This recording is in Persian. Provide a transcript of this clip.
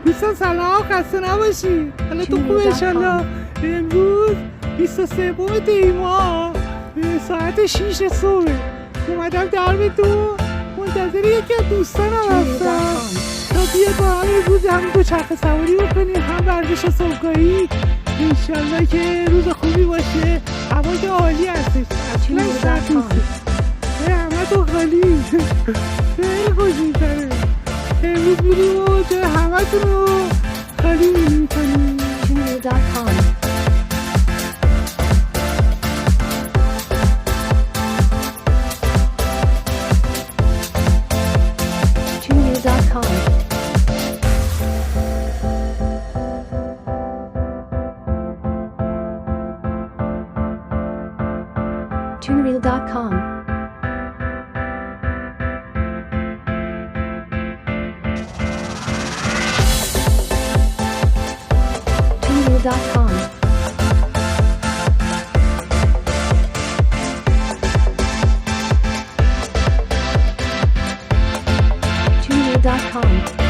دوستان سلام، خسته نباشید. حالا تو خوب انشالله. امروز 23 دی‌ماه ساعت 6 صبح اومدم دربتون، منتظر یکی از دوستانم هستم تا بیاد با هم امروز هم دوچرخه سواری بکنیم، هم ورزش صبحگاهی. انشالله که روز خوبی باشه. هوا که عالی هستش، اصلا سرد نیست. همه تو خالی خیلی خوش می‌گذره. امروز میریم و جای همتون رو خالی می‌کنیم. tunreel.com tunreel.com tunreel.com